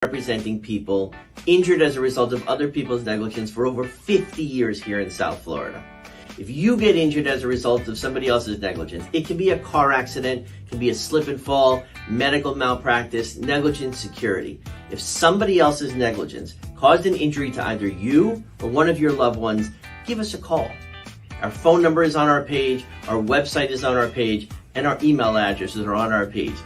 representing people injured as a result of other people's negligence for over 50 years here in South Florida. If you get injured as a result of somebody else's negligence, it can be a car accident, it can be a slip and fall, medical malpractice, negligent security. If somebody else's negligence caused an injury to either you or one of your loved ones, give us a call. Our phone number is on our page, our website is on our page, and our email addresses are on our page.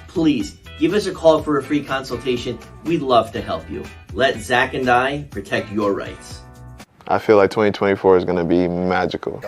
Please give us a call for a free consultation. We'd love to help you. Let Zach and I protect your rights. I feel like 2024 is going to be magical.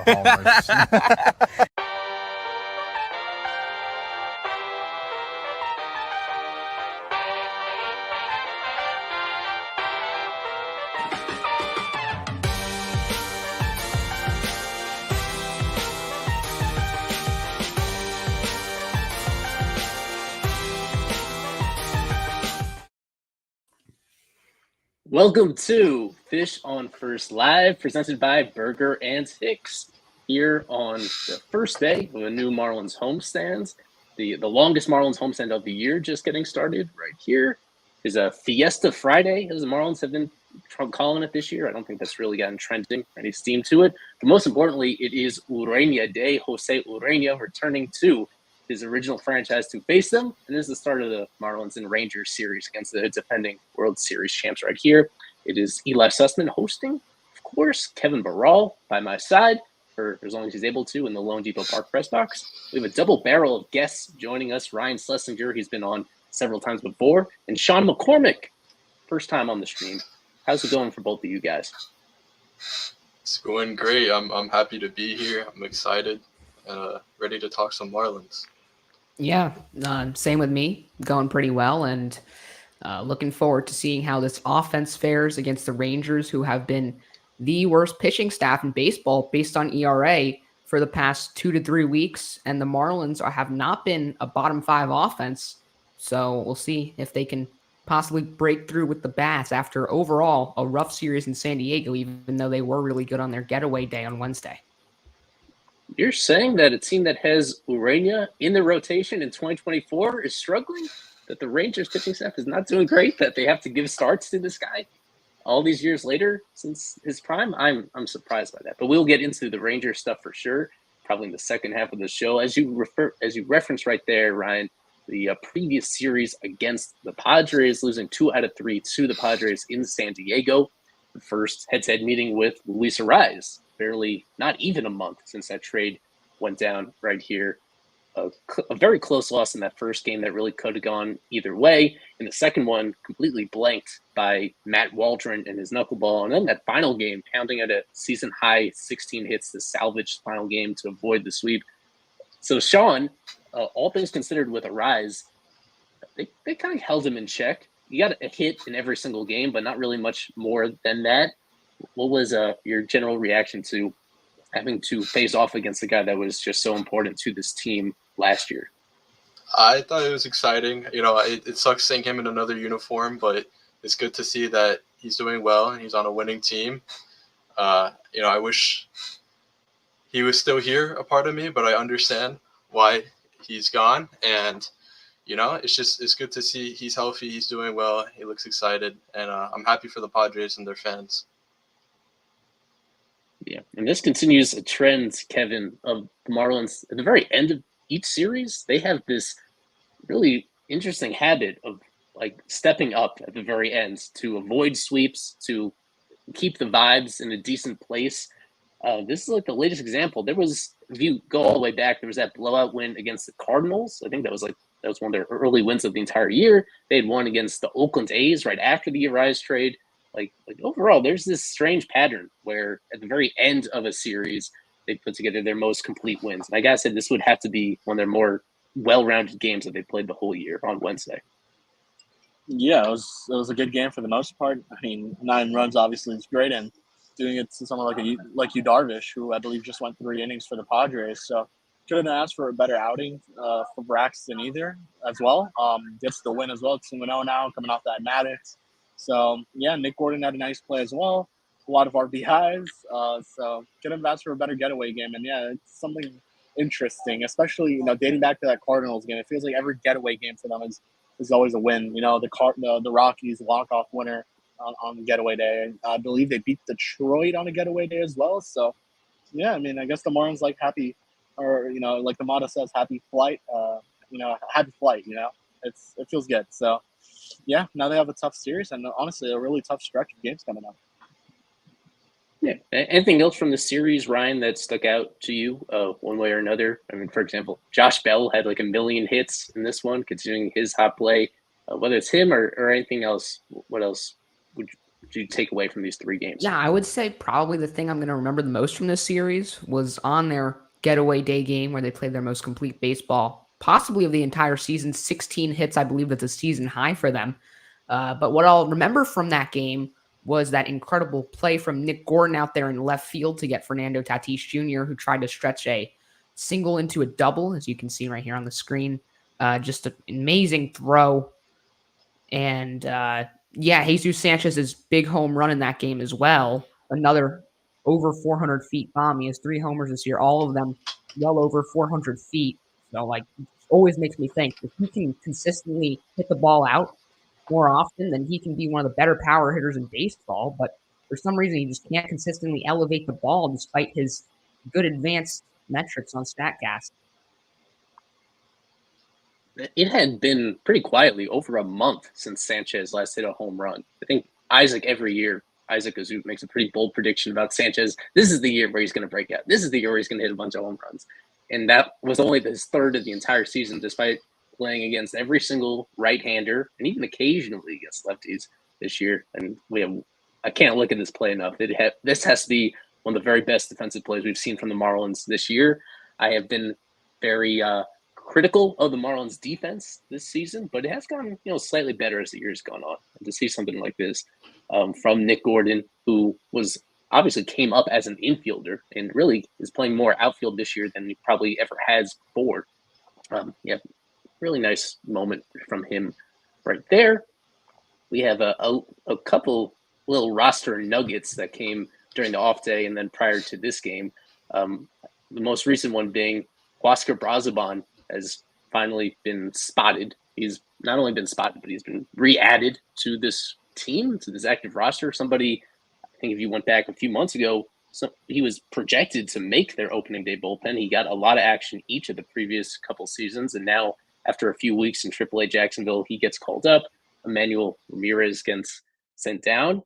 Welcome to Fish on First Live, presented by Burger and Hicks, here on the first day of a new Marlins homestand. The longest Marlins homestand of the year just getting started right here. Is a Fiesta Friday, as the Marlins have been calling it this year. I don't think that's really gotten trending, any steam to it. But most importantly, it is Urania Day. Jose Urania returning to his original franchise to face them. And this is the start of the Marlins and Rangers series against the defending World Series champs right here. It is Eli Sussman hosting, of course, Kevin Barral by my side for as long as he's able to in the Lone Depot Park press box. We have a double barrel of guests joining us. Ryan Schlesinger, he's been on several times before, and Sean McCormick, first time on the stream. How's it going for both of you guys? It's going great. I'm happy to be here. I'm excited and ready to talk some Marlins. Yeah, same with me. Going pretty well, and looking forward to seeing how this offense fares against the Rangers, who have been the worst pitching staff in baseball based on ERA for the past 2 to 3 weeks, and the Marlins have not been a bottom 5 offense. So we'll see if they can possibly break through with the bats after overall a rough series in San Diego, even though they were really good on their getaway day on Wednesday. You're saying that a team that has Urania in the rotation in 2024 is struggling? That the Rangers pitching staff is not doing great? That they have to give starts to this guy all these years later since his prime? I'm surprised by that. But we'll get into the Rangers stuff for sure, probably in the second half of the show. As you referenced right there, Ryan, the previous series against the Padres, losing 2 out of 3 to the Padres in San Diego. The first head-to-head meeting with Luis Arraez. Barely not even a month since that trade went down right here. A very close loss in that first game that really could have gone either way. And the second one completely blanked by Matt Waldron and his knuckleball. And then that final game, pounding at a season-high 16 hits to salvage the final game to avoid the sweep. So, Sean, all things considered with Arraez, they kind of held him in check. You got a hit in every single game, but not really much more than that. What was your general reaction to having to face off against a guy that was just so important to this team last year? I thought it was exciting. You know, it sucks seeing him in another uniform, but it's good to see that he's doing well and he's on a winning team. You know, I wish he was still here, a part of me, but I understand why he's gone. And, you know, it's good to see he's healthy, he's doing well, he looks excited, and I'm happy for the Padres and their fans. Yeah, and this continues a trend, Kevin, of the Marlins. At the very end of each series, they have this really interesting habit of like stepping up at the very end to avoid sweeps, to keep the vibes in a decent place. This is like the latest example. There was, if you go all the way back, there was that blowout win against the Cardinals. I think that was one of their early wins of the entire year. They had won against the Oakland A's right after the Arraez trade. Like overall, there's this strange pattern where at the very end of a series, they put together their most complete wins. And I gotta say, this would have to be one of their more well-rounded games that they played the whole year on Wednesday. Yeah, it was a good game for the most part. I mean, 9 runs obviously is great, and doing it to someone like Yu Darvish, who I believe just went 3 innings for the Padres. So couldn't ask for a better outing for Braxton either as well. Gets the win as well, 2-0 now, coming off that Maddox. So, yeah, Nick Gordon had a nice play as well. A lot of RBIs. So couldn't have asked for a better getaway game. And, yeah, it's something interesting, especially, dating back to that Cardinals game. It feels like every getaway game for them is is always a win. The Rockies walk-off winner on getaway day. And I believe they beat Detroit on a getaway day as well. So, yeah, I mean, I guess the Marlins like happy, or, like the motto says, happy flight, happy flight, it feels good. So, yeah, now they have a tough series and honestly a really tough stretch of games coming up. Yeah. Anything else from the series, Ryan, that stuck out to you one way or another? I mean, for example, Josh Bell had like 1 million hits in this one, considering his hot play. Whether it's him or anything else, what else would you take away from these 3 games? Yeah, I would say probably the thing I'm going to remember the most from this series was on their getaway day game where they played their most complete baseball, possibly of the entire season. 16 hits, I believe that's a season high for them. But what I'll remember from that game was that incredible play from Nick Gordon out there in left field to get Fernando Tatis Jr., who tried to stretch a single into a double, as you can see right here on the screen. Just an amazing throw. And Jesus Sanchez's big home run in that game as well. Another over 400 feet bomb. He has 3 homers this year, all of them well over 400 feet. So, it always makes me think if he can consistently hit the ball out more often, then he can be one of the better power hitters in baseball. But for some reason, he just can't consistently elevate the ball despite his good advanced metrics on StatCast. It had been pretty quietly over a month since Sanchez last hit a home run. I think every year, Isaac Azut makes a pretty bold prediction about Sanchez. This is the year where he's going to break out. This is the year where he's going to hit a bunch of home runs. And that was only his 3rd of the entire season, despite playing against every single right-hander and even occasionally against lefties this year. And I can't look at this play enough. This has to be one of the very best defensive plays we've seen from the Marlins this year. I have been very critical of the Marlins defense this season, but it has gotten slightly better as the year's gone on. And to see something like this from Nick Gordon, who was obviously came up as an infielder and really is playing more outfield this year than he probably ever has before. Really nice moment from him right there. We have a couple little roster nuggets that came during the off day and then prior to this game. The most recent one being Huascar Brazoban has finally been spotted. He's not only been spotted, but he's been re-added to this team, to this active roster. Somebody, I think if you went back a few months ago, he was projected to make their opening day bullpen. He got a lot of action each of the previous couple seasons, and now after a few weeks in AAA Jacksonville, he gets called up. Emmanuel Ramirez gets sent down.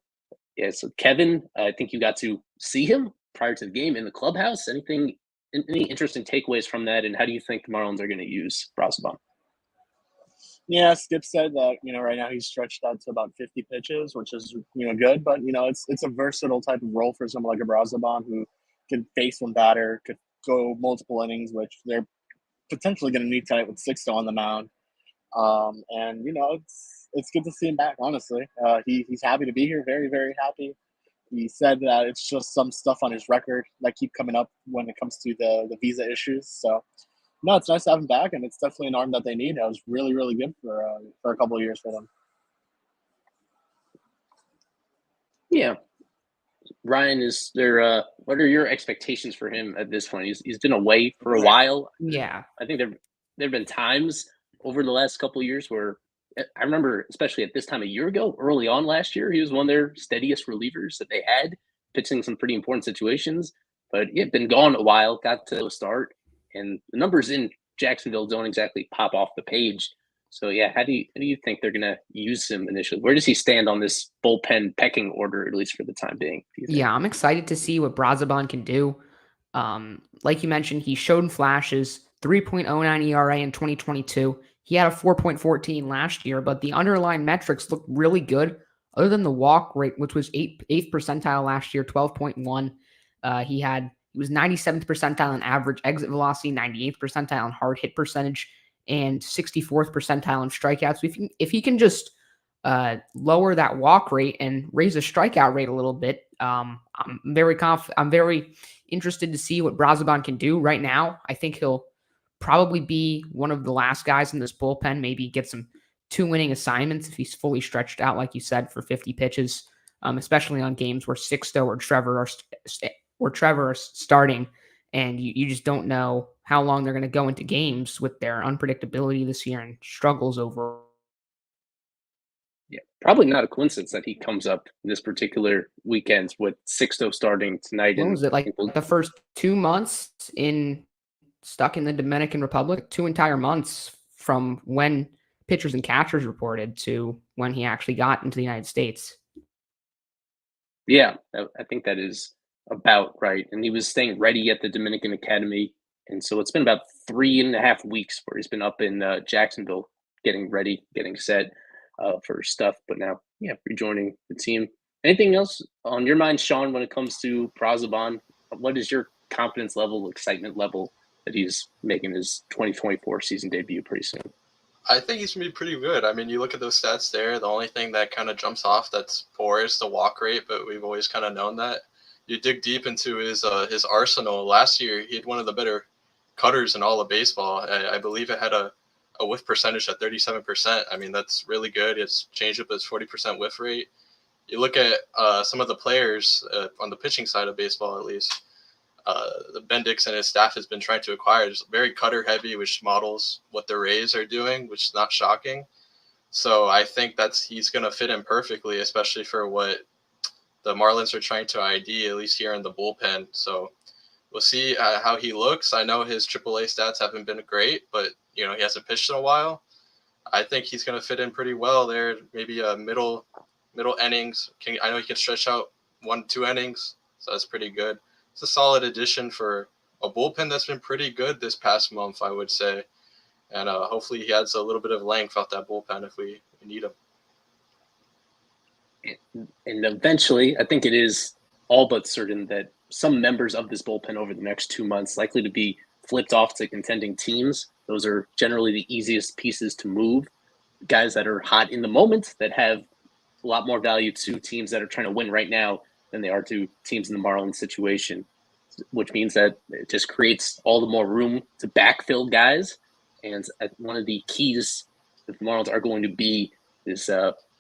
Yeah, so Kevin, I think you got to see him prior to the game in the clubhouse. Any interesting takeaways from that, and how do you think the Marlins are going to use Brazoban? Yeah, Skip said that right now he's stretched out to about 50 pitches, which is good, but it's a versatile type of role for someone like a Brazoban who can face one batter, could go multiple innings, which they're potentially going to need tonight with Sixto on the mound. And it's good to see him back. Honestly, he's happy to be here. Very, very happy. He said that it's just some stuff on his record that keep coming up when it comes to the visa issues. So, no, it's nice to have him back, and it's definitely an arm that they need. That was really, really good for a couple of years for them. Yeah. Ryan, is there what are your expectations for him at this point? He's been away for a while. Yeah. I think there've been times over the last couple of years where I remember, especially at this time a year ago, early on last year, he was one of their steadiest relievers that they had, pitching some pretty important situations. But he had been gone a while, got to a start, and the numbers in Jacksonville don't exactly pop off the page. So yeah, how do you think they're gonna use him initially? Where does he stand on this bullpen pecking order, at least for the time being? Yeah, I'm excited to see what Brazoban can do. Like you mentioned, he showed flashes, 3.09 ERA in 2022. He had a 4.14 last year, but the underlying metrics look really good. Other than the walk rate, which was 8th percentile last year, 12.1. He was 97th percentile in average exit velocity, 98th percentile in hard hit percentage, and 64th percentile in strikeouts. So if he can just lower that walk rate and raise the strikeout rate a little bit, I'm very confident. I'm very interested to see what Brazoban can do right now. I think he'll probably be one of the last guys in this bullpen, maybe get some 2 inning assignments if he's fully stretched out, like you said, for 50 pitches, especially on games where Sixto or Trevor are starting, and you just don't know how long they're going to go into games with their unpredictability this year and struggles overall. Yeah, probably not a coincidence that he comes up this particular weekend with Sixto starting tonight. When And was it? Like the first 2 months stuck in the Dominican Republic, 2 entire months from when pitchers and catchers reported to when he actually got into the United States. Yeah, I think that is about right. And he was staying ready at the Dominican Academy. And so it's been about 3.5 weeks where he's been up in Jacksonville getting ready, getting set for stuff. But now, yeah, rejoining the team. Anything else on your mind, Sean, when it comes to Brazoban? What is your confidence level, excitement level that he's making his 2024 season debut pretty soon? I think he's gonna be pretty good. I mean, you look at those stats there. The only thing that kind of jumps off that's poor is the walk rate, but we've always kind of known that. You dig deep into his arsenal. Last year, he had one of the better cutters in all of baseball. I believe it had a whiff percentage at 37%. I mean, that's really good. It's changed up his 40% whiff rate. You look at some of the players on the pitching side of baseball, at least. The Bendix and his staff has been trying to acquire is very cutter heavy, which models what the Rays are doing, which is not shocking. So I think he's going to fit in perfectly, especially for what the Marlins are trying to ID, at least here in the bullpen. So we'll see how he looks. I know his AAA stats haven't been great, but he hasn't pitched in a while. I think he's going to fit in pretty well there. Maybe a middle innings. I know he can stretch out 1-2 innings, so that's pretty good. It's a solid addition for a bullpen that's been pretty good this past month, I would say. And hopefully he adds a little bit of length off that bullpen if we need him. And eventually, I think it is all but certain that some members of this bullpen over the next 2 months likely to be flipped off to contending teams. Those are generally the easiest pieces to move. Guys that are hot in the moment that have a lot more value to teams that are trying to win right now than they are to teams in the Marlins situation, which means that it just creates all the more room to backfill guys. And one of the keys that the Marlins are going to be this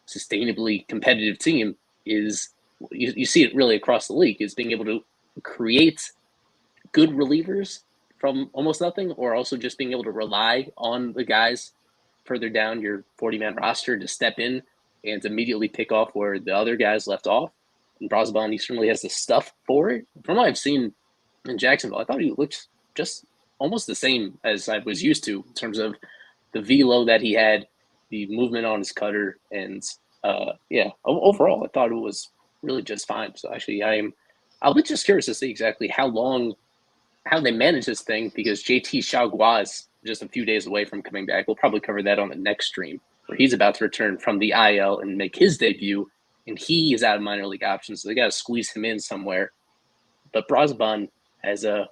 sustainably competitive team is you see it really across the league is being able to create good relievers from almost nothing, or also just being able to rely on the guys further down your 40-man roster to step in and immediately pick off where the other guys left off. And Brazoban, he certainly has the stuff for it. From what I've seen in Jacksonville, I thought he looked just almost the same as I was used to in terms of the velo that he had, the movement on his cutter, and overall, I thought it was really just fine. So actually, I'll be just curious to see exactly how they manage this thing, because JT Xiaogua is just a few days away from coming back. We'll probably cover that on the next stream, where he's about to return from the IL and make his debut, and he is out of minor league options, so they got to squeeze him in somewhere. But Brazoban has a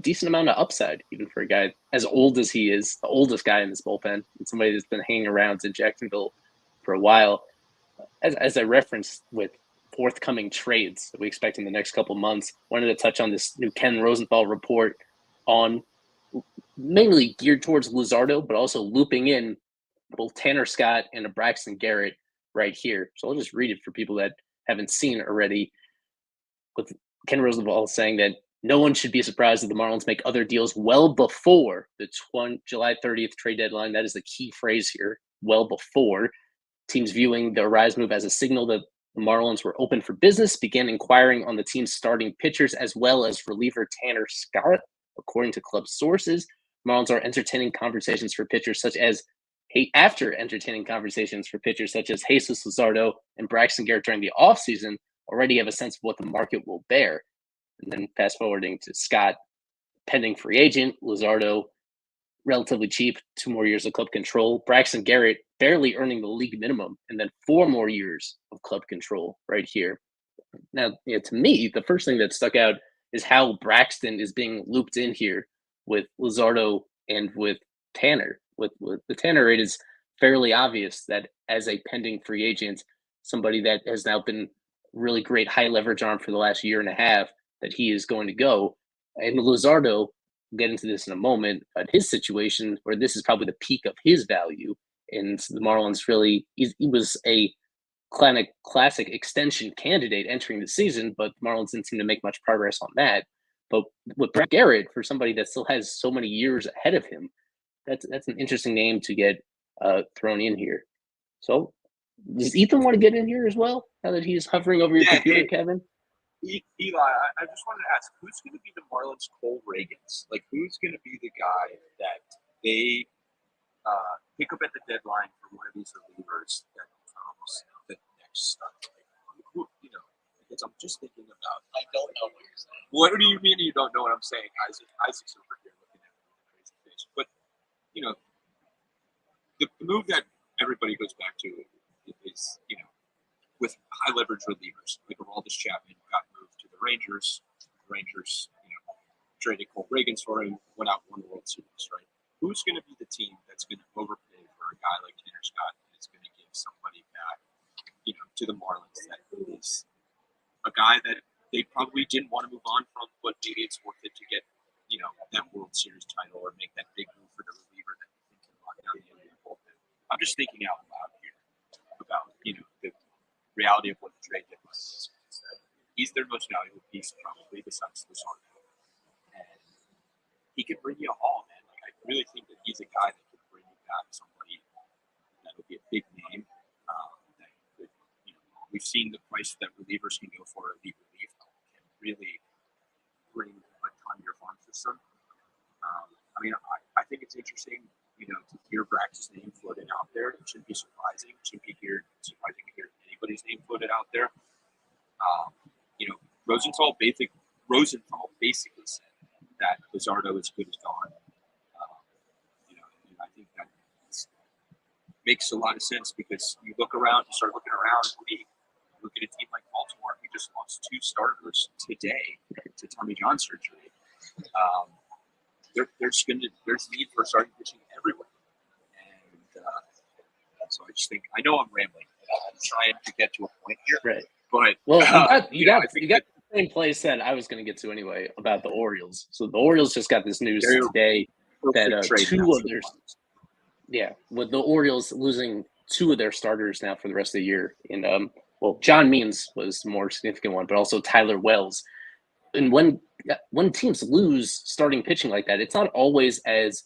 decent amount of upside, even for a guy as old as he is, the oldest guy in this bullpen, and somebody that's been hanging around in Jacksonville for a while. As I referenced with forthcoming trades that we expect in the next couple months, wanted to touch on this new Ken Rosenthal report on mainly geared towards Luzardo, but also looping in both Tanner Scott and a Braxton Garrett right here. So I'll just read it for people that haven't seen it already. With Ken Rosenthal saying that no one should be surprised if the Marlins make other deals well before the July 30th trade deadline. That is the key phrase here, well before. Teams viewing the Arise move as a signal that the Marlins were open for business, began inquiring on the team's starting pitchers as well as reliever Tanner Scott. According to club sources, Marlins are entertaining conversations for pitchers such as after entertaining conversations for pitchers such as Jesus Luzardo and Braxton Garrett during the offseason, already have a sense of what the market will bear. And then fast forwarding to Scott, pending free agent, Luzardo, relatively cheap, 2 more years of club control, Braxton Garrett barely earning the league minimum, and then 4 more years of club control right here. Now, to me, the first thing that stuck out is how Braxton is being looped in here with Luzardo and with Tanner. With the Tanner, it is fairly obvious that as a pending free agent, somebody that has now been really great high leverage arm for the last year and a half, that he is going to go. And Luzardo, we'll get into this in a moment, but his situation where this is probably the peak of his value, and the Marlins really, he was a classic extension candidate entering the season, but the Marlins didn't seem to make much progress on that. But with Brett Garrett, for somebody that still has so many years ahead of him, that's an interesting name to get thrown in here. So Does Ethan want to get in here as well? Now that he's hovering over your computer, Kevin? Eli, I just wanted to ask, who's going to be the Marlins' Cole Reagans? Like, who's going to be the guy that they pick up at the deadline for one of these relievers that becomes the next start? Like, who, because I'm just thinking about. I don't know what you're saying. What do you mean you don't know what I'm saying, Isaac? Isaac's over here looking at me with a crazy face. But the move that everybody goes back to is with high leverage relievers, like Aroldis Chapman got moved to the Rangers. The Rangers, traded Cole Reagans for him, went out and won the World Series, right? Who's going to be the team that's going to overpay for a guy like Tanner Scott and is going to give somebody back, to the Marlins that is a guy that they probably didn't want to move on from, but maybe it's worth it to get, that World Series title or make that big move for the reliever that you think can lock down the end of the bullpen. I'm just thinking out loud here about, the reality of what the trade deadline is. He's their most valuable piece, probably, besides Luzardo. And he could bring you a haul, man. Like, I really think that he's a guy that could bring you back somebody that would be a big name. That could, we've seen the price that relievers can go for elite relief can really bring a ton to your farm system. I think it's interesting, to hear Brax's name floated out there. It shouldn't be surprising. It shouldn't be surprising to hear anybody's name floated out there. Rosenthal basically said that Luzardo is good as gone. And I think that makes a lot of sense because you start looking around the league. You look at a team like Baltimore, who just lost 2 starters today to Tommy John surgery. There's need for starting pitching everywhere. And so I just think, I know I'm rambling. I'm trying to get to a point here. Right. But you got the same place that I was going to get to anyway about the Orioles. So the Orioles just got this news today that with the Orioles losing 2 of their starters now for the rest of the year. And John Means was the more significant one, but also Tyler Wells. And when teams lose starting pitching like that, it's not always as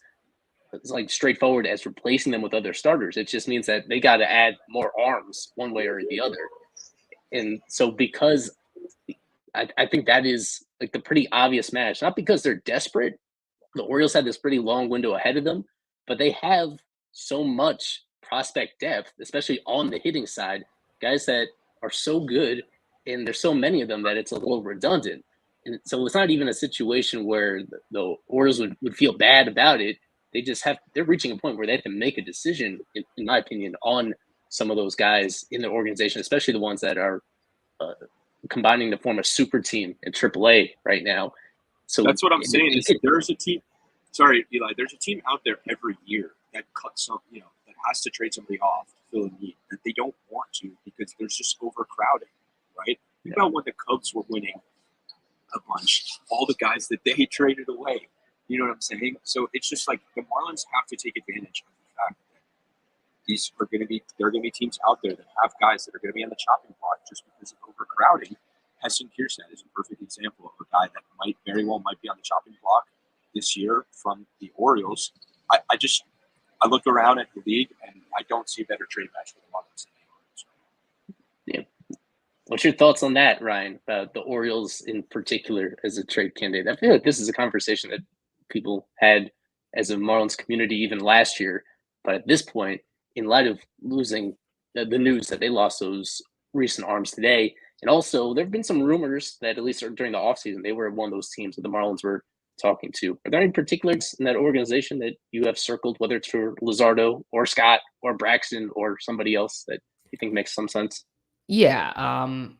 straightforward as replacing them with other starters. It just means that they got to add more arms one way or the other. And so because I think that is like the pretty obvious match, not because they're desperate. The Orioles had this pretty long window ahead of them, but they have so much prospect depth, especially on the hitting side, guys that are so good, and there's so many of them that it's a little redundant. And so it's not even a situation where the Orioles would feel bad about it. They're reaching a point where they have to make a decision, in my opinion, on some of those guys in the organization, especially the ones that are combining to form a super team in AAA right now. So that's what I'm saying. There's a team. Sorry, Eli. There's a team out there every year that cuts some, that has to trade somebody off to fill a need that they don't want to because there's just overcrowding, right? Think about when the Cubs were winning a bunch, all the guys that they traded away. You know what I'm saying? So it's just like the Marlins have to take advantage of the fact that there are going to be teams out there that have guys that are going to be on the chopping block just because of overcrowding. Heston Kierstead is a perfect example of a guy that might be on the chopping block this year from the Orioles. I look around at the league and I don't see a better trade match for the Marlins than the Orioles. Yeah. What's your thoughts on that, Ryan, about the Orioles in particular as a trade candidate? I feel like this is a conversation that people had as a Marlins community even last year. But at this point, in light of losing the news that they lost those recent arms today, and also there have been some rumors that at least during the offseason, they were one of those teams that the Marlins were talking to. Are there any particulars in that organization that you have circled, whether it's for Luzardo or Scott or Braxton or somebody else that you think makes some sense? Yeah,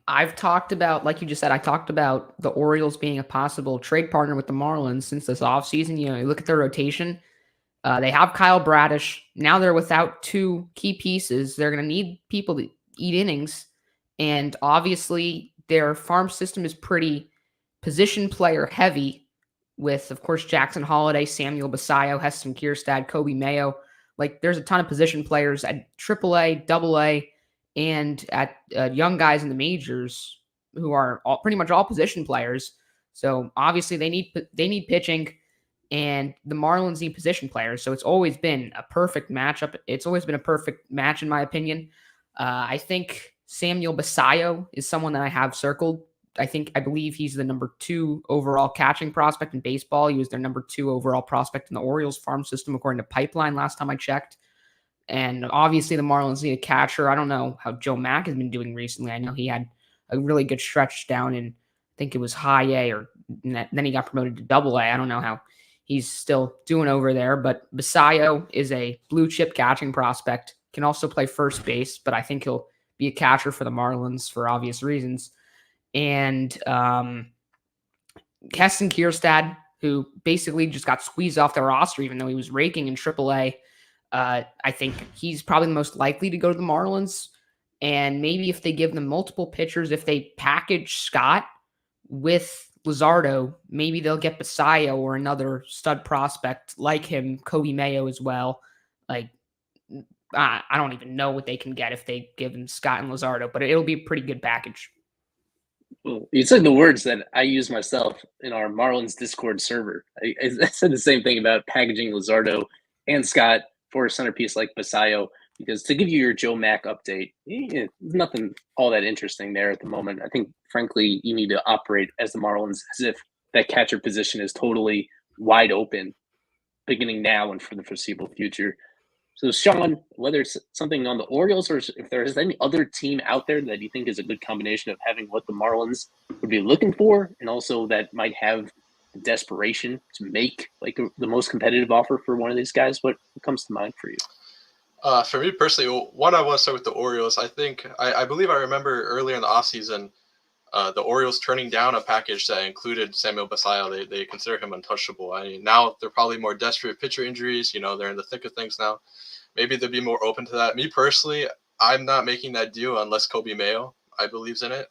I've talked about, like you just said, I talked about the Orioles being a possible trade partner with the Marlins since this offseason. You look at their rotation. They have Kyle Bradish. Now they're without 2 key pieces. They're going to need people to eat innings. And obviously, their farm system is pretty position player heavy with, of course, Jackson Holliday, Samuel Basayo, Heston Kierstad, Kobe Mayo. Like, there's a ton of position players at AAA, AA, and at young guys in the majors who are pretty much all position players. So obviously they need pitching, and the Marlins need position players. So it's always been a perfect matchup. It's always been a perfect match in my opinion. I think Samuel Basayo is someone that I have circled. I believe he's the number 2 overall catching prospect in baseball. He was their number 2 overall prospect in the Orioles farm system, according to Pipeline last time I checked. And obviously the Marlins need a catcher. I don't know how Joe Mack has been doing recently. I know he had a really good stretch down in, I think it was high A, or then he got promoted to double A. I don't know how he's still doing over there, but Basayo is a blue chip catching prospect, can also play first base, but I think he'll be a catcher for the Marlins for obvious reasons. And Keston Kierstad, who basically just got squeezed off the roster, even though he was raking in AAA. I think he's probably the most likely to go to the Marlins. And maybe if they give them multiple pitchers, if they package Scott with Luzardo, maybe they'll get Basayo or another stud prospect like him, Kobe Mayo as well. Like, I don't even know what they can get if they give him Scott and Luzardo, but it'll be a pretty good package. Well, you said the words that I use myself in our Marlins Discord server. I said the same thing about packaging Luzardo and Scott for a centerpiece like Basayo, because to give you your Joe Mack update, nothing all that interesting there at the moment. I think, frankly, you need to operate as the Marlins as if that catcher position is totally wide open, beginning now and for the foreseeable future. So, Sean, whether it's something on the Orioles or if there is any other team out there that you think is a good combination of having what the Marlins would be looking for, and also that might have the desperation to make like the most competitive offer for one of these guys, what comes to mind for you? For me personally, one, I want to start with the Orioles. I believe I remember earlier in the offseason, the Orioles turning down a package that included Samuel Basayo. They consider him untouchable. I mean, now they're probably more desperate pitcher injuries. They're in the thick of things now. Maybe they'll be more open to that. Me personally, I'm not making that deal unless Kobe Mayo, I believes in it.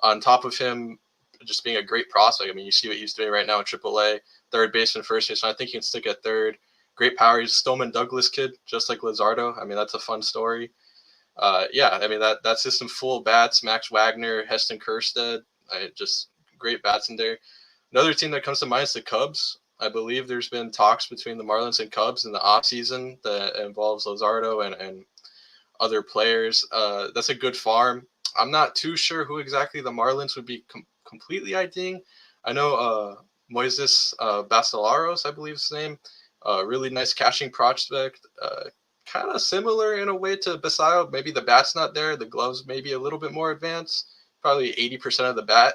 On top of him just being a great prospect, I mean, you see what he's doing right now in AAA, third base and first base. So I think he can stick at third. Great power. He's a Stoneman Douglas kid, just like Luzardo. I mean, that's a fun story. Yeah, I mean, that system full of bats, Max Wagner, Heston Kjerstad, just great bats in there. Another team that comes to mind is the Cubs. I believe there's been talks between the Marlins and Cubs in the offseason that involves Luzardo and other players. That's a good farm. I'm not too sure who exactly the Marlins would be completely IDing. I know Moises Basilaros, I believe his name, really nice catching prospect. Kind of similar in a way to Basayo. Maybe the bat's not there. The gloves maybe a little bit more advanced. Probably 80% of the bat.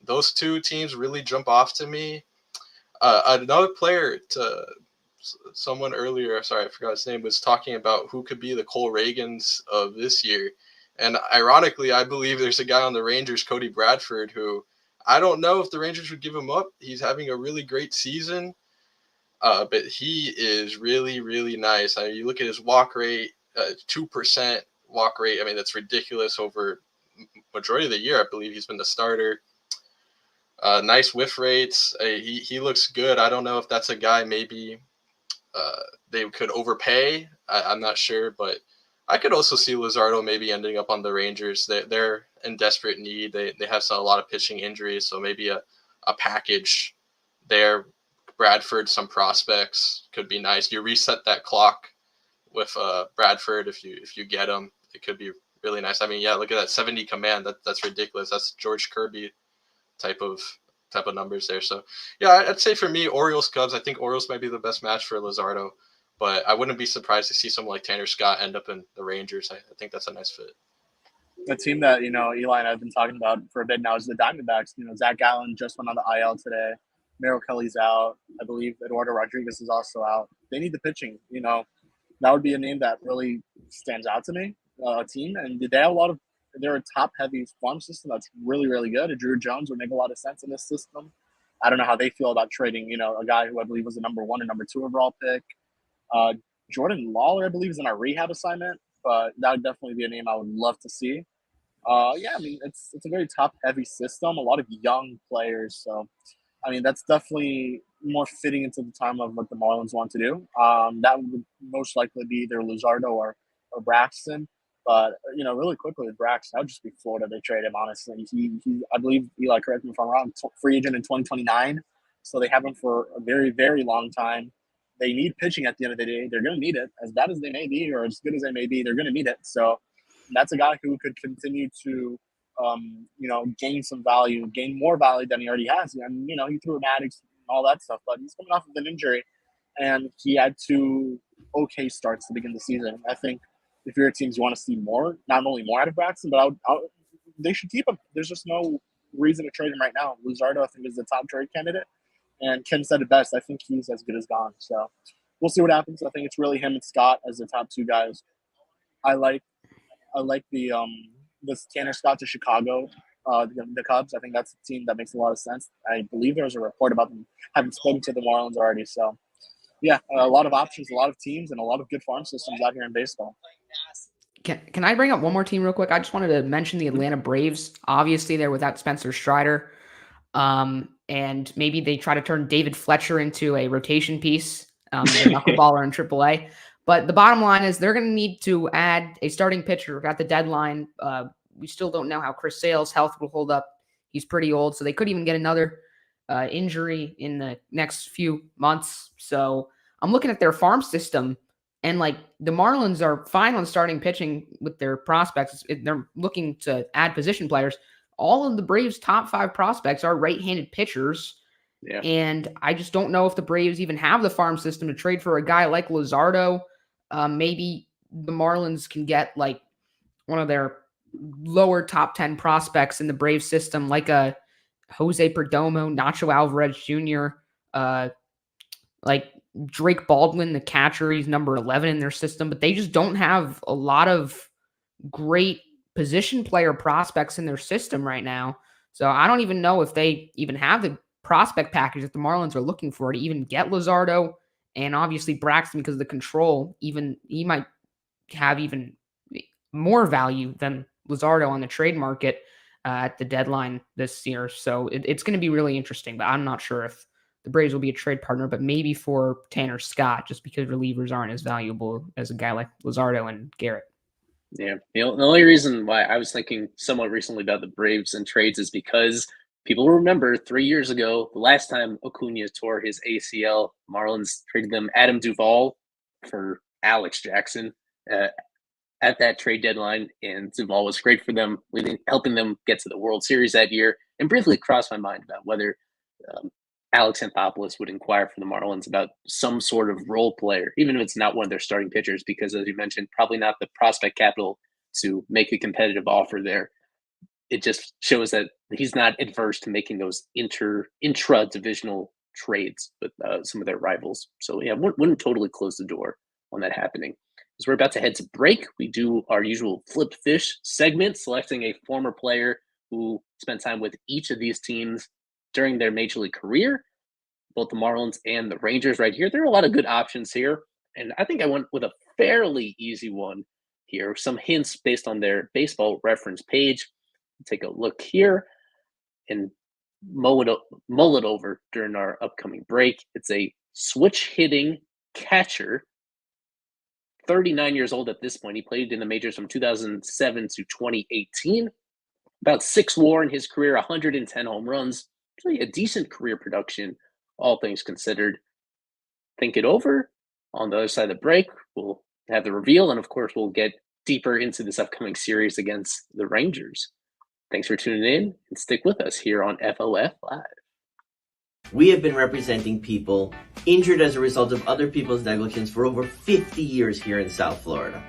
Those two teams really jump off to me. Another player, someone earlier, sorry, I forgot his name, was talking about who could be the Cole Reagans of this year. And ironically, I believe there's a guy on the Rangers, Cody Bradford, who I don't know if the Rangers would give him up. He's having a really great season. But he is really, really nice. I mean, you look at his walk rate, 2% walk rate. I mean, that's ridiculous over majority of the year. I believe he's been the starter. Nice whiff rates. He looks good. I don't know if that's a guy maybe they could overpay. I'm not sure, but I could also see Luzardo maybe ending up on the Rangers. They're in desperate need. They have a lot of pitching injuries, so maybe a package there. Bradford, some prospects could be nice. You reset that clock with Bradford if you get him. It could be really nice. I mean, yeah, look at that 70 command. That's ridiculous. That's George Kirby type of numbers there. So yeah, I'd say for me, Orioles Cubs. I think Orioles might be the best match for Luzardo, but I wouldn't be surprised to see someone like Tanner Scott end up in the Rangers. I think that's a nice fit. The team that Eli and I've been talking about for a bit now is the Diamondbacks. Zach Gallen just went on the IL today. Merrill Kelly's out. I believe Eduardo Rodriguez is also out. They need the pitching. That would be a name that really stands out to me. Team, and they have they're a top-heavy farm system that's really, really good. Drew Jones would make a lot of sense in this system. I don't know how they feel about trading, a guy who I believe was the number 1 and number 2 overall pick. Jordan Lawler, I believe, is in our rehab assignment, but that would definitely be a name I would love to see. Yeah, I mean, it's a very top-heavy system, a lot of young players. So, I mean, that's definitely more fitting into the time of what the Marlins want to do. That would most likely be either Luzardo or Braxton. But, really quickly with Braxton, that would just be Florida. They trade him, honestly. He I believe, Eli, correct me if I'm wrong, free agent in 2029. So they have him for a very, very long time. they need pitching at the end of the day. They're going to need it. As bad as they may be, or as good as they may be, they're going to need it. So that's a guy who could continue to, gain some value, gain more value than he already has. And, he threw an addict and all that stuff, but he's coming off of an injury, and he had two okay starts to begin the season. I think if you're a team, you want to see more, not only more out of Braxton, but they should keep him. There's just no reason to trade him right now. Luzardo, I think, is the top trade candidate. And Kim said it best. I think he's as good as gone. So we'll see what happens. I think it's really him and Scott as the top two guys. I like the Tanner Scott to Chicago, the Cubs. I think that's a team that makes a lot of sense. I believe there was a report about them having spoken to the Marlins already. So yeah, a lot of options, a lot of teams, and a lot of good farm systems out here in baseball. Can I bring up one more team real quick? I just wanted to mention the Atlanta Braves. Obviously, they're without Spencer Strider. And maybe they try to turn David Fletcher into a rotation piece, the knuckleballer in AAA. But the bottom line is they're going to need to add a starting pitcher at the deadline. We still don't know how Chris Sale's health will hold up. He's pretty old, so they could even get another injury in the next few months. So I'm looking at their farm system, and the Marlins are fine on starting pitching with their prospects. They're looking to add position players. All of the Braves' top 5 prospects are right-handed pitchers. Yeah. And I just don't know if the Braves even have the farm system to trade for a guy like Luzardo. Maybe the Marlins can get one of their lower top 10 prospects in the Braves system, like a Jose Perdomo, Nacho Alvarez Jr., like Drake Baldwin, the catcher. He's number 11 in their system, but they just don't have a lot of great position player prospects in their system right now. So I don't even know if they even have the prospect package that the Marlins are looking for to even get Luzardo, and obviously Braxton, because of the control, even he might have even more value than Luzardo on the trade market at the deadline this year. So it's going to be really interesting, but I'm not sure if the Braves will be a trade partner, but maybe for Tanner Scott, just because relievers aren't as valuable as a guy like Luzardo and Garrett. Yeah. The only reason why I was thinking somewhat recently about the Braves and trades is because people remember 3 years ago, the last time Acuna tore his ACL, Marlins traded them Adam Duvall for Alex Jackson at that trade deadline, and Duvall was great for them, helping them get to the World Series that year, and briefly crossed my mind about whether Alex Anthopoulos would inquire for the Marlins about some sort of role player, even if it's not one of their starting pitchers, because as you mentioned, probably not the prospect capital to make a competitive offer there. It just shows that he's not adverse to making those intra-divisional trades with some of their rivals. So yeah, wouldn't totally close the door on that happening. As we're about to head to break, we do our usual flip fish segment, selecting a former player who spent time with each of these teams during their major league career, both the Marlins and the Rangers right here. There are a lot of good options here, and I think I went with a fairly easy one here. Some hints based on their baseball reference page. Take a look here and mull it over during our upcoming break. It's a switch hitting catcher, 39 years old at this point. He played in the majors from 2007 to 2018. About 6 WAR in his career, 110 home runs. Really a decent career production, all things considered. Think it over. On the other side of the break, we'll have the reveal, and of course, we'll get deeper into this upcoming series against the Rangers. Thanks for tuning in, and stick with us here on FOF Live. We have been representing people injured as a result of other people's negligence for over 50 years here in South Florida.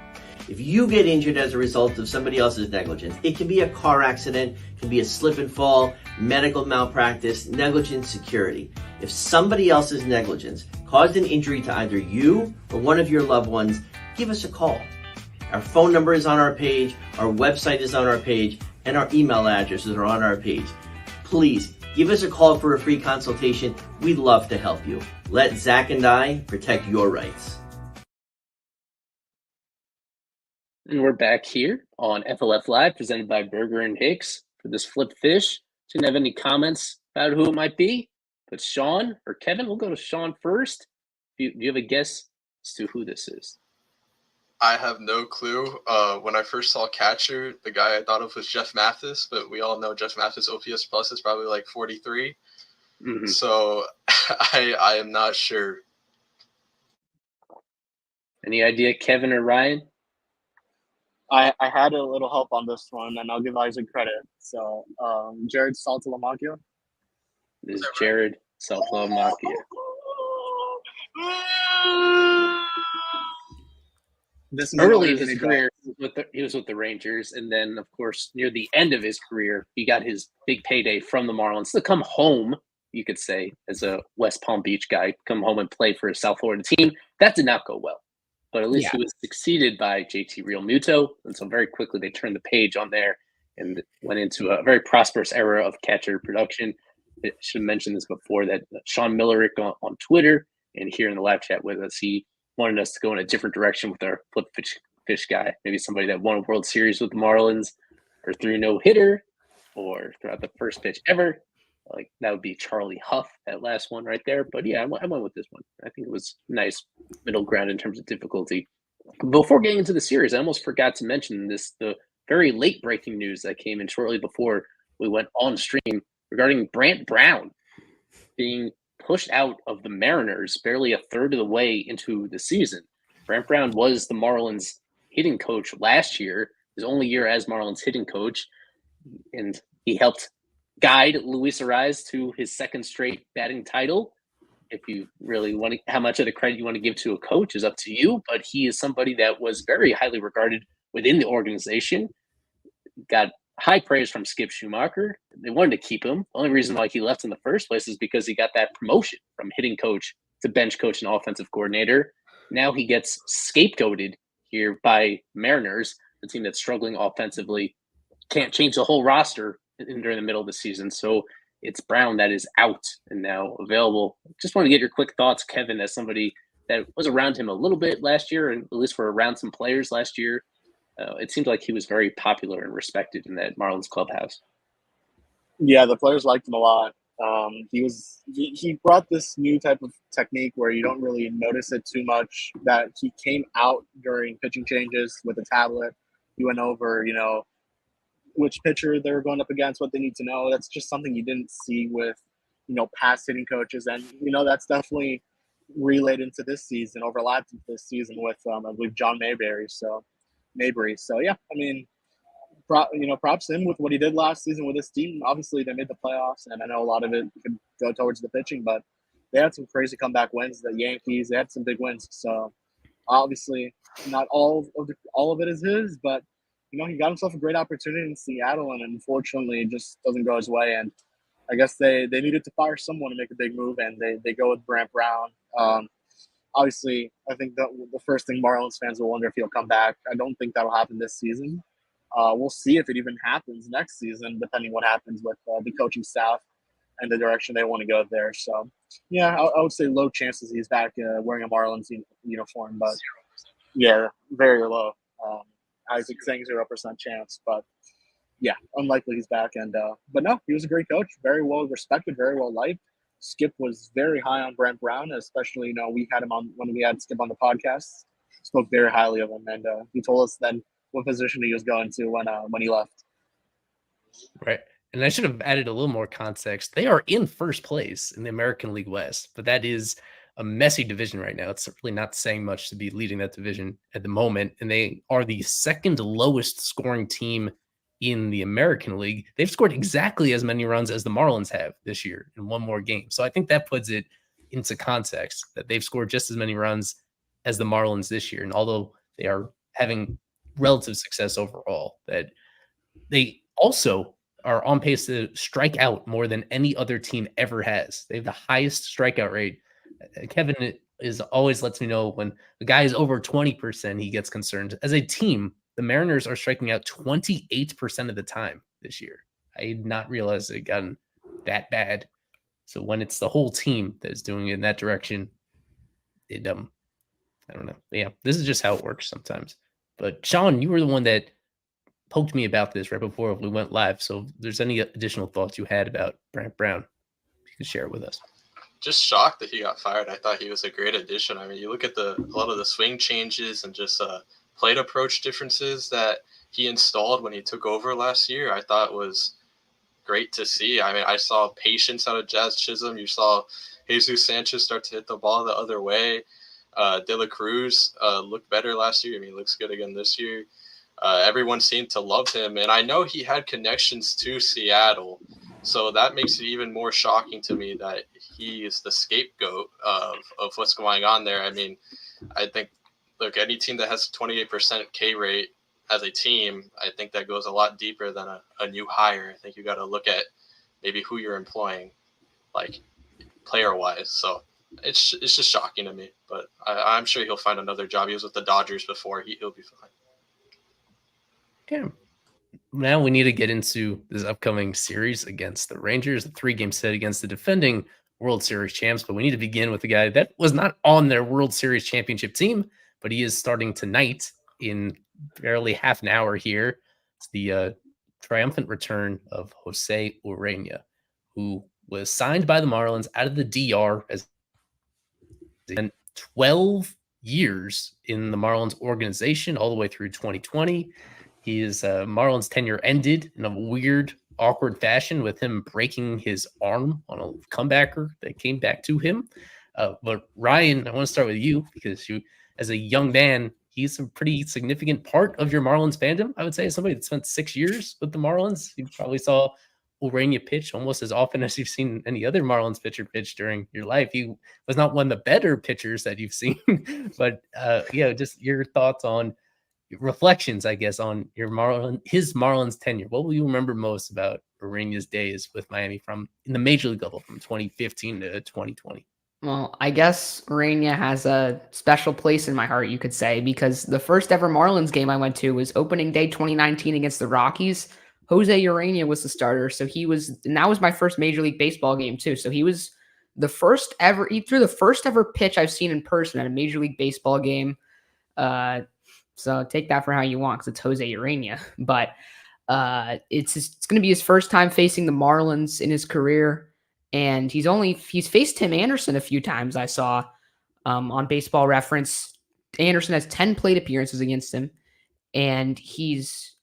If you get injured as a result of somebody else's negligence, it can be a car accident, it can be a slip and fall, medical malpractice, negligent security. If somebody else's negligence caused an injury to either you or one of your loved ones, give us a call. Our phone number is on our page, our website is on our page, and our email addresses are on our page. Please give us a call for a free consultation. We'd love to help you. Let Zach and I protect your rights. And we're back here on FLF Live, presented by Berger and Hicks for this flip fish. Didn't have any comments about who it might be, but Sean or Kevin, we'll go to Sean first. Do you have a guess as to who this is? I have no clue. When I first saw catcher, the guy I thought of was Jeff Mathis, but we all know Jeff Mathis OPS plus is probably like 43. Mm-hmm. So I am not sure. Any idea, Kevin or Ryan? I had a little help on this one, and I'll give Isaac credit. So, Jared Saltalamacchia. This is Jared Saltalamacchia. This Early in his career, he was with the Rangers, and then, of course, near the end of his career, he got his big payday from the Marlins to come home, you could say, as a West Palm Beach guy, come home and play for a South Florida team. That did not go well. But at least he was succeeded by JT Realmuto, and so very quickly they turned the page on there and went into a very prosperous era of catcher production. I should have mentioned this before, that Sean Millerick on Twitter and here in the live chat with us, he wanted us to go in a different direction with our flip fish guy, maybe somebody that won a World Series with the Marlins or threw no hitter or throughout the first pitch ever. Like that would be Charlie Huff, that last one right there. But yeah, I went with this one. I think it was nice middle ground in terms of difficulty. Before getting into the series, I almost forgot to mention the very late breaking news that came in shortly before we went on stream regarding Brant Brown being pushed out of the Mariners barely a third of the way into the season. Brant Brown was the Marlins hitting coach last year, his only year as Marlins hitting coach, and he helped guide Luis Ariz to his second straight batting title. If you really want to, how much of the credit you want to give to a coach is up to you, but he is somebody that was very highly regarded within the organization, got high praise from Skip Schumacher. They wanted to keep him. The only reason why he left in the first place is because he got that promotion from hitting coach to bench coach and offensive coordinator. Now he gets scapegoated here by Mariners, the team that's struggling offensively, can't change the whole roster during the middle of the season. So it's Brown that is out and now available. Just want to get your quick thoughts, Kevin, as somebody that was around him a little bit last year, and at least for around some players last year. It seems like he was very popular and respected in that Marlins clubhouse. Yeah, the players liked him a lot. He brought this new type of technique where you don't really notice it too much, that he came out during pitching changes with a tablet. He went over, which pitcher they were going up against, what they need to know. That's just something you didn't see with, past hitting coaches. And, that's definitely relayed into this season, overlapped into this season with, I believe, John Mayberry. So, yeah, I mean, props to him with what he did last season with his team. Obviously, they made the playoffs, and I know a lot of it could go towards the pitching, but they had some crazy comeback wins. The Yankees, they had some big wins. So, obviously, not all of it is his, but he got himself a great opportunity in Seattle, and unfortunately, it just doesn't go his way. And I guess they needed to fire someone to make a big move, and they go with Brant Brown. Obviously, I think that the first thing Marlins fans will wonder if he'll come back. I don't think that'll happen this season. We'll see if it even happens next season, depending what happens with the coaching staff and the direction they want to go there. So, yeah, I would say low chances he's back wearing a Marlins uniform, but 0%. Yeah, very low. Isaac saying 0% chance, but yeah, unlikely he's back. And but no, he was a great coach, very well respected, very well liked. Skip was very high on Brant Brown, especially we had him on when we had Skip on the podcast. Spoke very highly of him, and he told us then what position he was going to when he left. Right. And I should have added a little more context. They are in first place in the American League West, but that is a messy division right now. It's really not saying much to be leading that division at the moment. And they are the second lowest scoring team in the American League. They've scored exactly as many runs as the Marlins have this year in one more game. So I think that puts it into context that they've scored just as many runs as the Marlins this year. And although they are having relative success overall, that they also are on pace to strike out more than any other team ever has. They have the highest strikeout rate. Kevin always lets me know when the guy is over 20%, he gets concerned. As a team, the Mariners are striking out 28% of the time this year. I did not realize it had gotten that bad. So when it's the whole team that is doing it in that direction, I don't know. Yeah, this is just how it works sometimes. But Sean, you were the one that poked me about this right before we went live. So if there's any additional thoughts you had about Brant Brown, you can share it with us. Just shocked that he got fired. I thought he was a great addition. I mean, you look at a lot of the swing changes and just plate approach differences that he installed when he took over last year. I thought was great to see. I mean, I saw patience out of Jazz Chisholm. You saw Jesus Sanchez start to hit the ball the other way. De La Cruz looked better last year. I mean, he looks good again this year. Everyone seemed to love him, and I know he had connections to Seattle, so that makes it even more shocking to me that he is the scapegoat of what's going on there. I mean, I think, look, any team that has a 28% K rate as a team, I think that goes a lot deeper than a new hire. I think you got to look at maybe who you're employing, like player-wise. So it's just shocking to me, but I'm sure he'll find another job. He was with the Dodgers before. He'll be fine. Yeah. Now we need to get into this upcoming series against the Rangers, the 3-game set against the defending World Series champs. But we need to begin with the guy that was not on their World Series championship team, but he is starting tonight in barely half an hour here. It's the triumphant return of Jose Urena, who was signed by the Marlins out of the DR as 12 years in the Marlins organization all the way through 2020. His Marlins tenure ended in a weird, awkward fashion with him breaking his arm on a comebacker that came back to him. But Ryan, I want to start with you because you, as a young man, he's a pretty significant part of your Marlins fandom. I would say, as somebody that spent 6 years with the Marlins, you probably saw Urena pitch almost as often as you've seen any other Marlins pitcher pitch during your life. He was not one of the better pitchers that you've seen, but just your thoughts on reflections, I guess, on his Marlins tenure. What will you remember most about Urena's days with Miami from in the major league level from 2015 to 2020? Well, I guess Urena has a special place in my heart, you could say, because the first ever Marlins game I went to was opening day 2019 against the Rockies. Jose Urena was the starter, and that was my first Major League Baseball game too. So he was the first ever, he threw the first ever pitch I've seen in person at a Major League Baseball game. So take that for how you want, because it's Jose Urena. But it's going to be his first time facing the Marlins in his career, and he's faced Tim Anderson a few times. I saw on Baseball Reference. Anderson has 10 plate appearances against him, and he's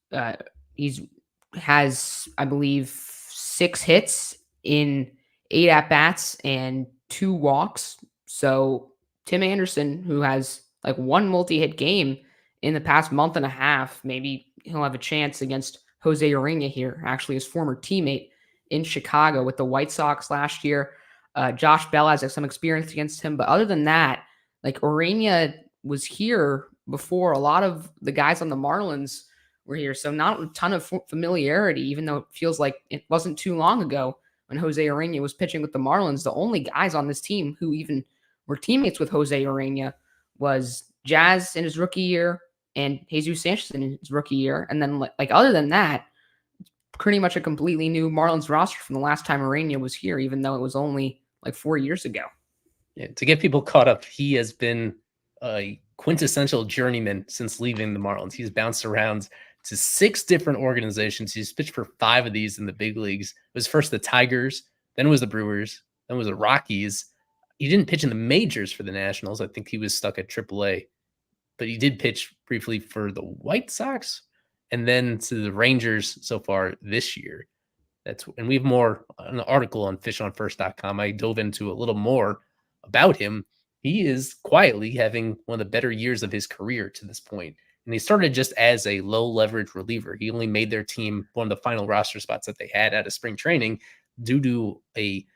has, I believe, 6 hits in 8 at-bats and 2 walks. So Tim Anderson, who has like 1 multi-hit game in the past month and a half, maybe he'll have a chance against Jose Urena here, actually his former teammate in Chicago with the White Sox last year. Josh Bell has some experience against him, but other than that, like, Urena was here before a lot of the guys on the Marlins were here, so not a ton of familiarity, even though it feels like it wasn't too long ago when Jose Urena was pitching with the Marlins. The only guys on this team who even were teammates with Jose Urena was Jazz in his rookie year and Jesus Sanchez in his rookie year. And then, like other than that, pretty much a completely new Marlins roster from the last time Urena was here, even though it was only like 4 years ago. Yeah, to get people caught up, he has been a quintessential journeyman since leaving the Marlins. He's bounced around to 6 different organizations. He's pitched for 5 of these in the big leagues. It was first the Tigers, then it was the Brewers, then it was the Rockies. He didn't pitch in the majors for the Nationals. I think he was stuck at AAA, but he did pitch briefly for the White Sox and then to the Rangers so far this year. And we have more an article on fishonfirst.com. I dove into a little more about him. He is quietly having one of the better years of his career to this point. And he started just as a low leverage reliever. He only made their team one of the final roster spots that they had out of spring training due to a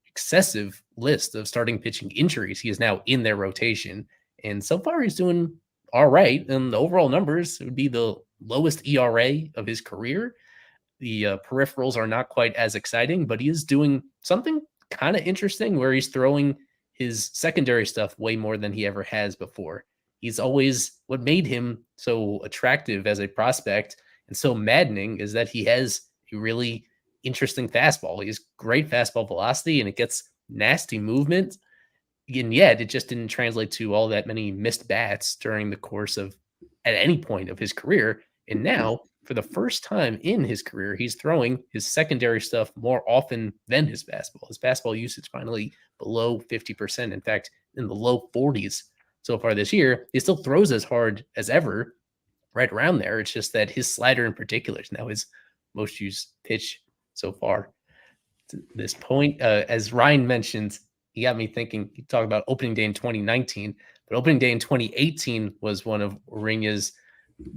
excessive list of starting pitching injuries. He is now in their rotation. And so far he's doing all right. And the overall numbers would be the lowest ERA of his career. The peripherals are not quite as exciting, but he is doing something kind of interesting where he's throwing his secondary stuff way more than he ever has before. He's always, what made him so attractive as a prospect and so maddening is that he has a really interesting fastball. He has great fastball velocity and it gets nasty movement. And yet it just didn't translate to all that many missed bats during the course of at any point of his career. And now, for the first time in his career, he's throwing his secondary stuff more often than his fastball. His fastball usage finally below 50%. In fact, in the low 40s so far this year. He still throws as hard as ever, right around there. It's just that his slider in particular is now his most used pitch so far to this point. As Ryan mentioned, he got me thinking, he talked about opening day in 2019. But opening day in 2018 was one of Ureña's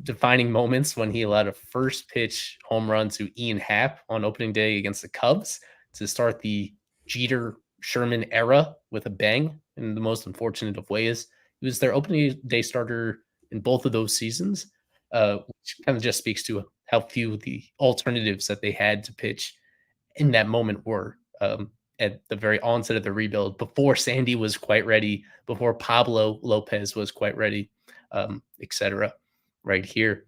defining moments when he allowed a first pitch home run to Ian Happ on opening day against the Cubs to start the Jeter Sherman era with a bang in the most unfortunate of ways. He was their opening day starter in both of those seasons, which kind of just speaks to how few the alternatives that they had to pitch in that moment were. At the very onset of the rebuild, before Sandy was quite ready, before Pablo Lopez was quite ready, etc. Right here.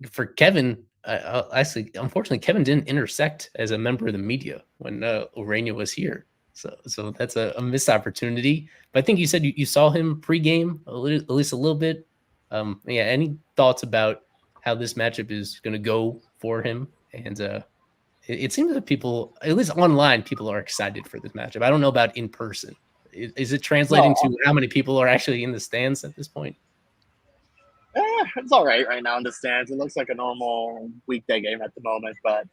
For Kevin, actually, unfortunately, Kevin didn't intersect as a member of the media when Ureña was here. So that's a missed opportunity. But I think you said you saw him pregame at least a little bit. Yeah, any thoughts about how this matchup is going to go for him? And it seems that people, at least online, people are excited for this matchup. I don't know about in person. Is it translating to how many people are actually in the stands at this point? It's all right now in the stands. It looks like a normal weekday game at the moment, but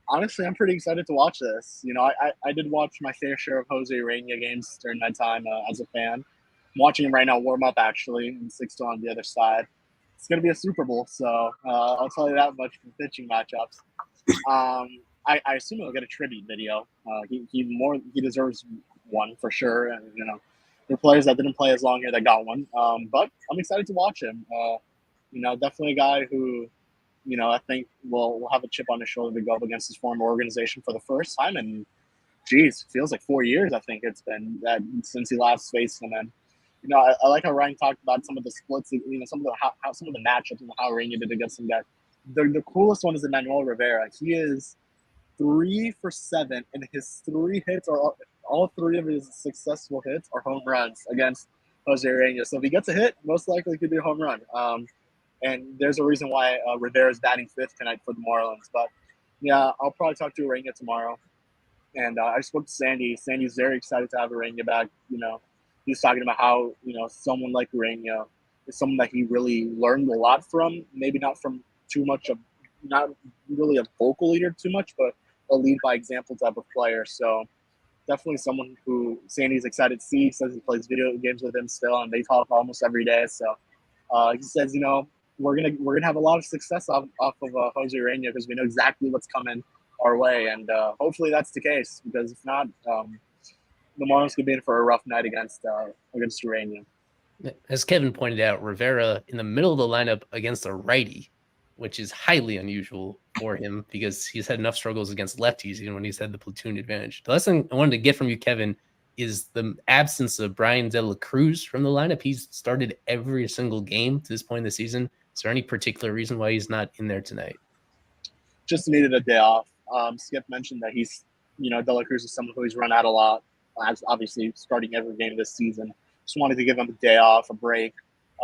honestly, I'm pretty excited to watch this. You know, I did watch my fair share of Jose Urena games during my time as a fan. I'm watching him right now warm up, actually, and 6-2 on the other side. It's going to be a Super Bowl, so I'll tell you that much for pitching matchups. I assume he'll get a tribute video. He deserves one for sure, and you know, there are players that didn't play as long here that got one. But I'm excited to watch him. You know, definitely a guy who, you know, I think will have a chip on his shoulder to go up against his former organization for the first time. And geez, feels like 4 years. I think it's been that since he last faced them. And you know, I like how Ryan talked about some of the splits. You know, some of the how some of the matchups and how Urena did against some guys. The coolest one is Emmanuel Rivera. He is 3 for 7, and his 3 hits are all 3 of his successful hits are home runs against Jose Urena. So if he gets a hit, most likely it could be a home run. And there's a reason why Rivera is batting 5th tonight for the Marlins. But yeah, I'll probably talk to Urena tomorrow. And I spoke to Sandy. Sandy's very excited to have Urena back. You know, he's talking about how, you know, someone like Urena is someone that he really learned a lot from. Maybe not from too much of, not really a vocal leader too much, but a lead by example type of player. So definitely someone who Sandy's excited to see. He says he plays video games with him still, and they talk almost every day. So he says, you know, we're gonna have a lot of success off of Jose Urena because we know exactly what's coming our way, and hopefully that's the case. Because if not, the Marlins could be in for a rough night against Urena. As Kevin pointed out, Rivera in the middle of the lineup against a righty, which is highly unusual for him because he's had enough struggles against lefties even when he's had the platoon advantage. The last thing I wanted to get from you, Kevin, is the absence of Brian De La Cruz from the lineup. He's started every single game to this point in the season. Is there any particular reason why he's not in there tonight? Just needed a day off. Skip mentioned that he's, you know, De La Cruz is someone who he's run out a lot, obviously starting every game this season. Just wanted to give him a day off, a break.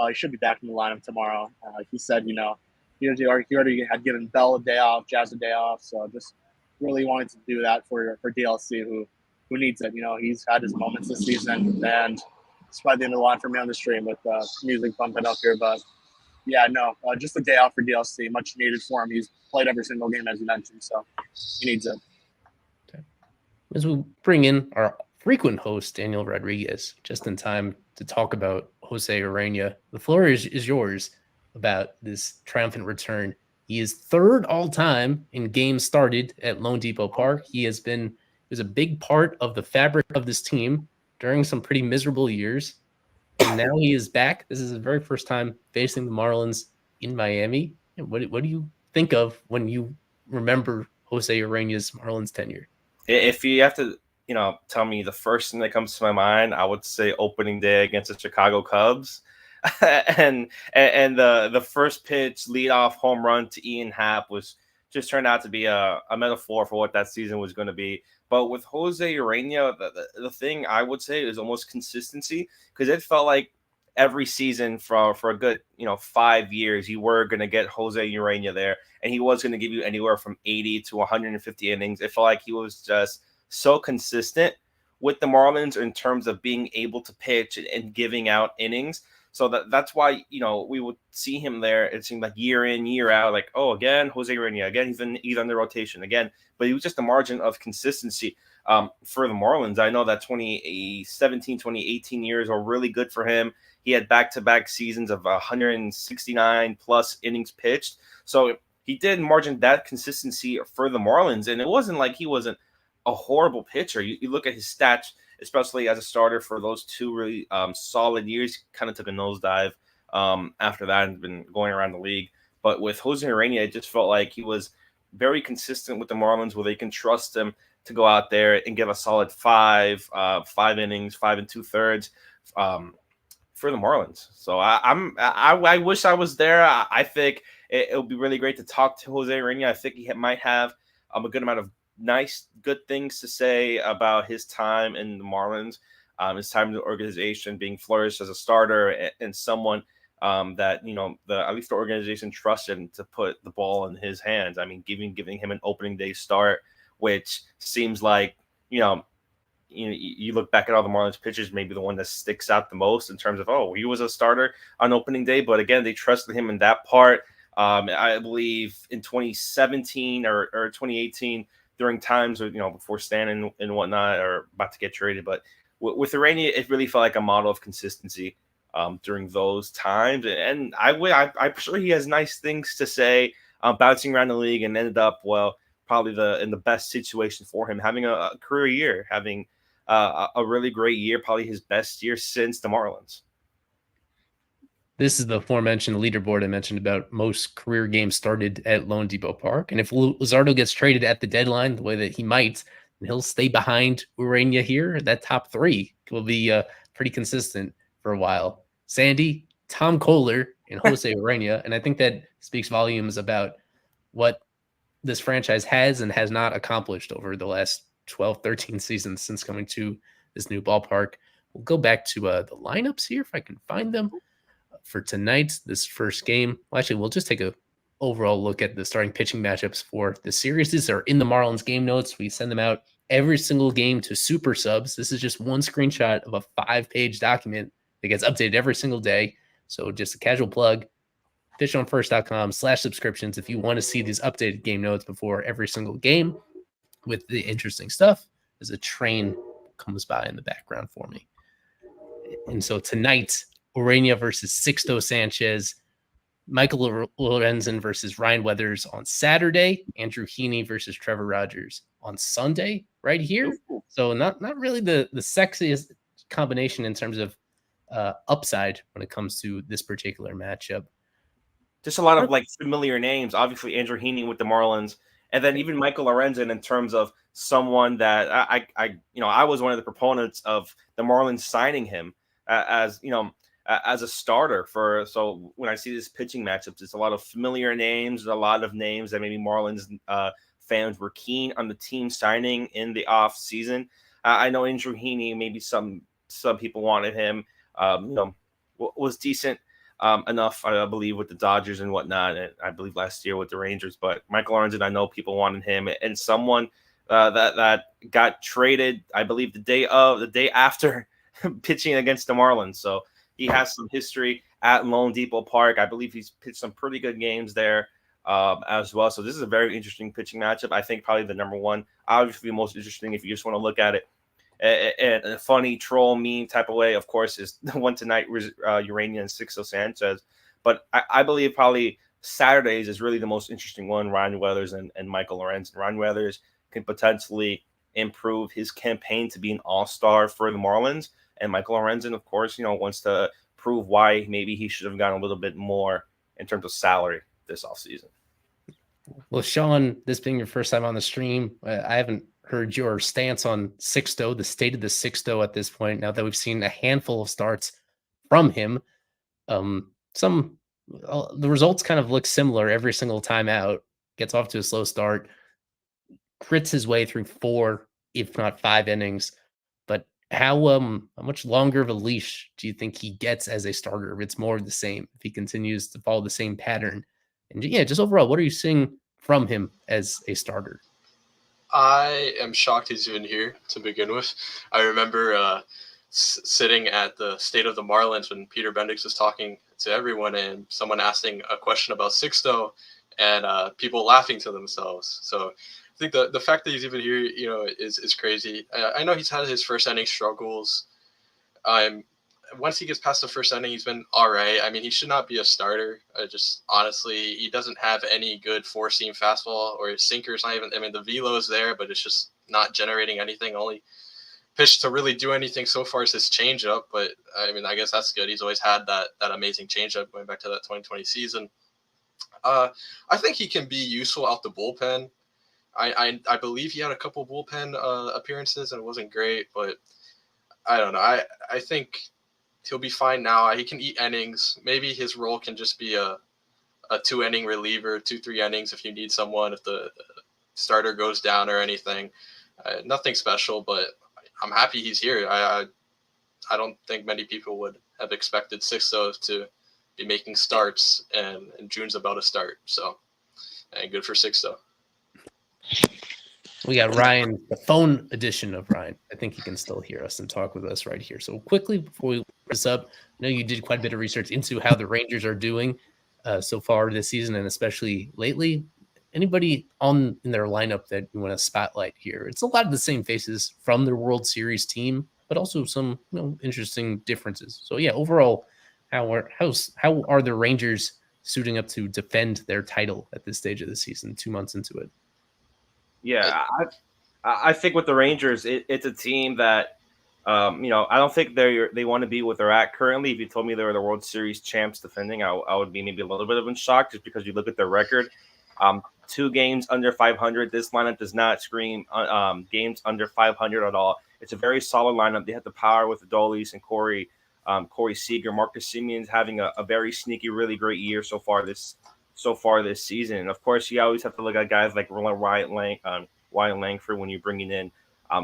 He should be back in the lineup tomorrow. He said, you know, he already had given Bell a day off, Jazz a day off, so just really wanted to do that for DLC, who needs it. You know, he's had his moments this season, and it's probably the end of the line for me on the stream with music bumping up here. But yeah, no, just a day off for DLC, much needed for him. He's played every single game, as you mentioned, so he needs it. Okay. As we bring in our frequent host, Daniel Rodriguez, just in time to talk about Jose Urena, the floor is yours about this triumphant return. He is 3rd all-time in games started at Lone Depot Park. He was a big part of the fabric of this team during some pretty miserable years. And now he is back. This is his very first time facing the Marlins in Miami. And what do you think of when you remember Jose Ureña's Marlins tenure? If you have to, you know, tell me the first thing that comes to my mind, I would say opening day against the Chicago Cubs. and the first pitch leadoff home run to Ian Happ was just turned out to be a metaphor for what that season was going to be. But with Jose Urena, the thing I would say is almost consistency, because it felt like every season for a good 5 years you were going to get Jose Urena there, and he was going to give you anywhere from 80 to 150 innings. It felt like he was just so consistent with the Marlins in terms of being able to pitch and giving out innings. So that's why, we would see him there. It seemed like year in, year out, like, oh, again, Jose Urena, again, he's on the rotation again. But it was just a margin of consistency for the Marlins. I know that 2017, 2018 years were really good for him. He had back-to-back seasons of 169 plus innings pitched. So he did margin that consistency for the Marlins. And it wasn't like he wasn't a horrible pitcher. You look at his stats, especially as a starter for those two really solid years, kind of took a nosedive after that and been going around the league. But with Jose Urena, it just felt like he was very consistent with the Marlins, where they can trust him to go out there and give a solid 5 innings, 5 2/3 for the Marlins. So I wish I was there. I think it would be really great to talk to Jose Urena. I think he might have a good amount of good things to say about his time in the Marlins, his time in the organization, being flourished as a starter and someone that at least the organization trusted to put the ball in his hands. I mean, giving him an opening day start, which seems like you look back at all the Marlins pitchers, maybe the one that sticks out the most in terms of, he was a starter on opening day. But again, they trusted him in that part. I believe in 2017 or 2018. During times, before Stan and whatnot are about to get traded. But with Urena, it really felt like a model of consistency during those times. And I'm sure he has nice things to say, bouncing around the league, and ended up, probably in the best situation for him, having a career year, having a really great year, probably his best year since the Marlins. This is the aforementioned leaderboard I mentioned about most career games started at Lone Depot Park. And if Luzardo gets traded at the deadline, the way that he might, and he'll stay behind Urena here, that top 3 will be pretty consistent for a while. Sandy, Tom Kohler, and Jose Urena. And I think that speaks volumes about what this franchise has and has not accomplished over the last 12, 13 seasons since coming to this new ballpark. We'll go back to the lineups here if I can find them. For tonight, this first game. Well, actually, we'll just take a overall look at the starting pitching matchups for the series. These are in the Marlins game notes. We send them out every single game to super subs. This is just one screenshot of a 5-page document that gets updated every single day. So just a casual plug, fishonfirst.com/subscriptions if you want to see these updated game notes before every single game with the interesting stuff as a train comes by in the background for me. And so tonight, Urena versus Sixto Sanchez, Michael Lorenzen versus Ryan Weathers on Saturday, Andrew Heaney versus Trevor Rogers on Sunday, right here. So not really the sexiest combination in terms of upside when it comes to this particular matchup. Just a lot of familiar names. Obviously, Andrew Heaney with the Marlins, and then even Michael Lorenzen in terms of someone that I was one of the proponents of the Marlins signing him as a starter for. So when I see this pitching matchups, it's a lot of familiar names, a lot of names that maybe Marlins fans were keen on the team signing in the off season. I know Andrew Heaney, maybe some people wanted him. Was decent enough, I believe, with the Dodgers and whatnot, and I believe last year with the Rangers. But Michael Lorenzen, I know people wanted him, and someone that got traded, I believe, the day after pitching against the Marlins. So he has some history at Lone Depot Park. I believe he's pitched some pretty good games there as well. So this is a very interesting pitching matchup. I think probably the number one, obviously the most interesting if you just want to look at it in a funny troll meme type of way, of course, is the one tonight, Urena and Sixto Sanchez. But I believe probably Saturdays is really the most interesting one, Ryan Weathers and Michael Lorenzen. Ryan Weathers can potentially improve his campaign to be an all-star for the Marlins. And Michael Lorenzen, of course, wants to prove why maybe he should have gotten a little bit more in terms of salary this offseason. Well, Sean, this being your first time on the stream, I haven't heard your stance on Sixto, the state of the Sixto at this point, now that we've seen a handful of starts from him. The results kind of look similar every single time out. Gets off to a slow start, crits his way through 4, if not 5 innings. But how much longer of a leash do you think he gets as a starter if it's more of the same, if he continues to follow the same pattern? And yeah, just overall, what are you seeing from him as a starter? I am shocked he's even here to begin with. I remember sitting at the State of the Marlins when Peter Bendix was talking to everyone, and someone asking a question about Sixto, and people laughing to themselves. So I think the fact that he's even here, is crazy. I know he's had his first inning struggles. Once he gets past the first inning, he's been all right. I mean, he should not be a starter. Just honestly, he doesn't have any good four-seam fastball, or his sinker's not even. I mean, the velo is there, but it's just not generating anything. Only pitch to really do anything so far is his changeup. But I mean, I guess that's good. He's always had that amazing changeup going back to that 2020 season. I think he can be useful out the bullpen. I believe he had a couple bullpen appearances and it wasn't great, but I don't know. I think he'll be fine now. He can eat innings. Maybe his role can just be a 2-inning reliever, 2-3 innings if you need someone, if the starter goes down or anything. Nothing special, but I'm happy he's here. I don't think many people would have expected Sixto to be making starts, and June's about to start. So, and good for Sixto. We got Ryan, the phone edition of Ryan. I think he can still hear us and talk with us right here. So quickly, before we wrap this up, I know you did quite a bit of research into how the Rangers are doing so far this season, and especially lately. Anybody in their lineup that you want to spotlight here? It's a lot of the same faces from their World Series team, but also some interesting differences. So yeah, overall, how are the Rangers suiting up to defend their title at this stage of the season, 2 months into it? Yeah, I think with the Rangers, it's a team that, I don't think they want to be what they're at currently. If you told me they were the World Series champs defending, I would be maybe a little bit of in shock, just because you look at their record. 2 games under 500. This lineup does not scream games under 500 at all. It's a very solid lineup. They have the power with Adolis and Corey Seager. Marcus Semion's having a very sneaky, really great year so far this season. And of course, you always have to look at guys like Wyatt Langford when you're bringing in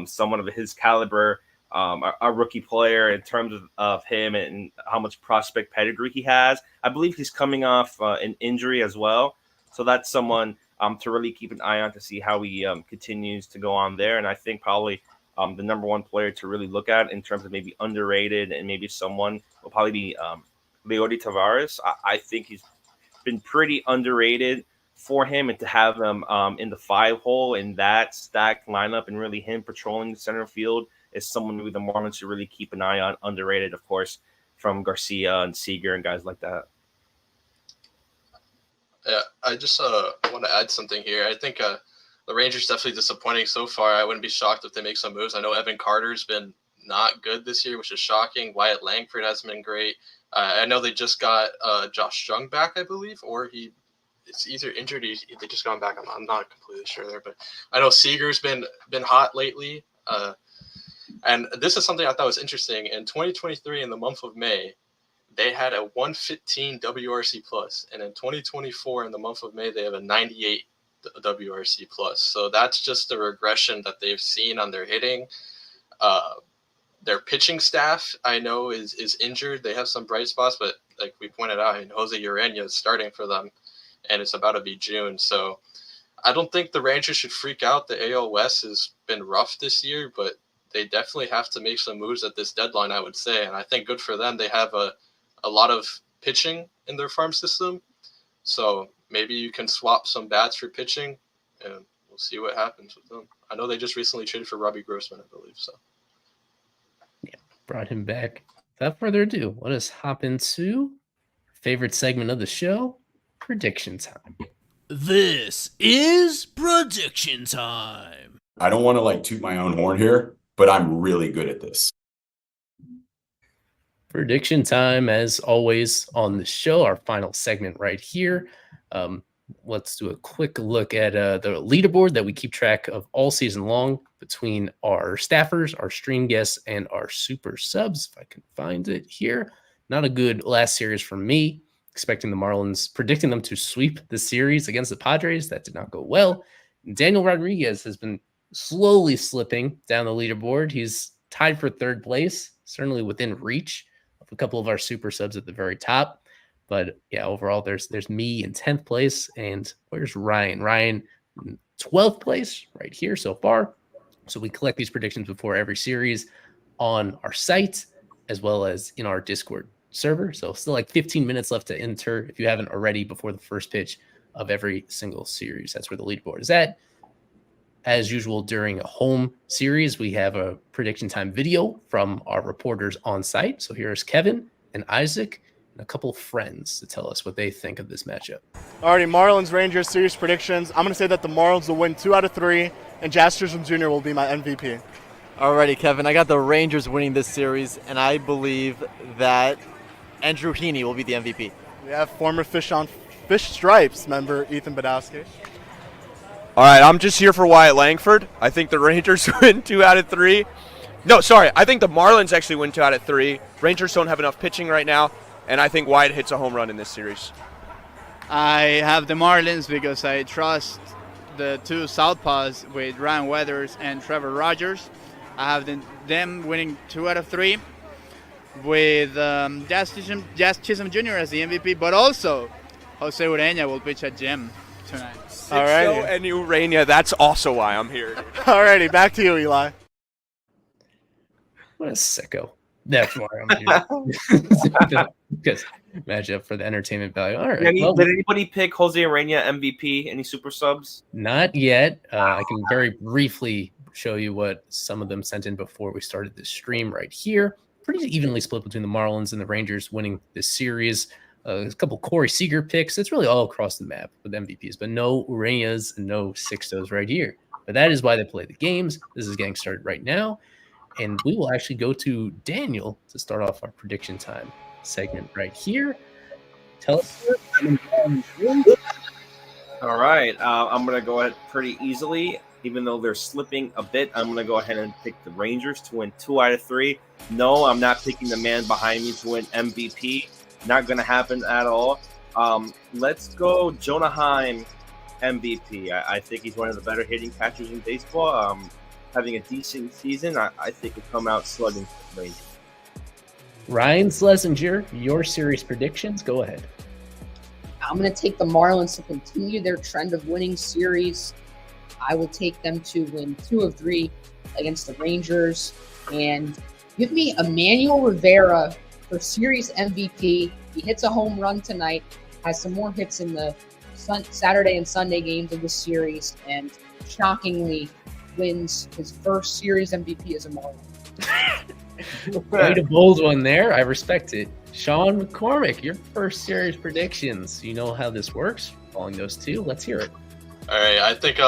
someone of his caliber, a rookie player, in terms of him and how much prospect pedigree he has. I believe he's coming off an injury as well. So that's someone to really keep an eye on to see how he continues to go on there. And I think probably the number one player to really look at in terms of maybe underrated and maybe someone will probably be Leody Taveras. I think he's been pretty underrated for him, and to have him in the 5-hole in that stacked lineup and really him patrolling the center field is someone maybe the Marlins should really keep an eye on. Underrated, of course, from Garcia and Seager and guys like that. Yeah, I just want to add something here. I think the Rangers definitely disappointing so far. I wouldn't be shocked if they make some moves. I know Evan Carter's been not good this year, which is shocking. Wyatt Langford hasn't been great. I know they just got Josh Jung back, I believe, or it's either injured or they just gone back. I'm not completely sure there, but I know Seager's been hot lately. And this is something I thought was interesting. In 2023, in the month of May, they had a 115 WRC plus, and in 2024, in the month of May, they have a 98 WRC plus. So that's just the regression that they've seen on their hitting. Their pitching staff, I know, is injured. They have some bright spots, but like we pointed out, Jose Urena is starting for them, and it's about to be June. So I don't think the Rangers should freak out. The AL West has been rough this year, but they definitely have to make some moves at this deadline, I would say. And I think good for them. They have a lot of pitching in their farm system. So maybe you can swap some bats for pitching, and we'll see what happens with them. I know they just recently traded for Robbie Grossman, I believe. So yeah, brought him back. Without further ado, let us hop into favorite segment of the show, prediction time. This is prediction time. I don't want to toot my own horn here, but I'm really good at this. Prediction time, as always, on the show, our final segment right here. Let's do a quick look at the leaderboard that we keep track of all season long between our staffers, our stream guests, and our super subs. If I can find it here. Not a good last series for me. Expecting the Marlins, predicting them to sweep the series against the Padres. That did not go well. Daniel Rodriguez has been slowly slipping down the leaderboard. He's tied for third place, certainly within reach of a couple of our super subs at the very top. But yeah, overall, there's me in 10th place. And where's Ryan? Ryan, 12th place right here so far. So we collect these predictions before every series. on our site as well as in our Discord server. So still like 15 minutes left to enter if you haven't already before the first pitch of every single series. That's where the leaderboard is at. As usual, during a home series, we have a prediction time video from our reporters on site. So here's Kevin and Isaac and a couple friends to tell us what they think of this matchup. Alrighty, Marlins Rangers series predictions. I'm going to say that the Marlins will win 2 out of 3, and Jazz Chisholm Jr. will be my MVP. Alrighty, Kevin, I got the Rangers winning this series, and I believe that Andrew Heaney will be the MVP. We have former Fish Stripes member Ethan Badowski. All right, I'm just here for Wyatt Langford. I think the Rangers win 2 out of 3. No, sorry, I think the Marlins actually win 2 out of 3. Rangers don't have enough pitching right now, and I think Wyatt hits a home run in this series. I have the Marlins because I trust the two southpaws with Ryan Weathers and Trevor Rogers. I have them winning 2 out of 3 with Jazz Chisholm Jr. as the MVP, but also Jose Urena will pitch at Gem tonight. Alrighty. And Urania, that's also why I'm here. Alrighty, back to you, Eli. What a sicko. That's why I'm here. Because matchup for the entertainment value. All right. Did anybody pick Jose Urania MVP? Any super subs? Not yet. I can very briefly show you what some of them sent in before we started this stream right here. Pretty evenly split between the Marlins and the Rangers winning this series. A couple Corey Seager picks. It's really all across the map with MVPs, but no Uranias and no Sixtos right here. But that is why they play the games. This is getting started right now. And we will actually go to Daniel to start off our prediction time segment right here. Tell us. All right. I'm going to go ahead pretty easily. Even though they're slipping a bit, I'm going to go ahead and pick the Rangers to win 2 out of 3. No, I'm not picking the man behind me to win MVP. Not going to happen at all. Let's go Jonah Heim MVP. I think he's one of the better hitting catchers in baseball. Having a decent season, I think he'll come out slugging for the Rangers. Ryan Schlesinger, your series predictions. Go ahead. I'm going to take the Marlins to continue their trend of winning series. I will take them to win 2 of 3 against the Rangers. And give me Emmanuel Rivera for series MVP. He hits a home run tonight, has some more hits in the Saturday and Sunday games of the series, and shockingly wins his first series MVP as a Marlin. Quite a bold one there. I respect it. Sean McCormick, your first series predictions. You know how this works. Following those two, let's hear it. All right, I think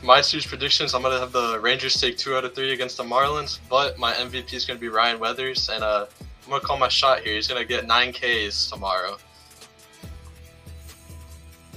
my series predictions, I'm going to have the Rangers take 2 out of 3 against the Marlins, but my MVP is going to be Ryan Weathers, and I'm going to call my shot here. He's going to get 9 Ks tomorrow.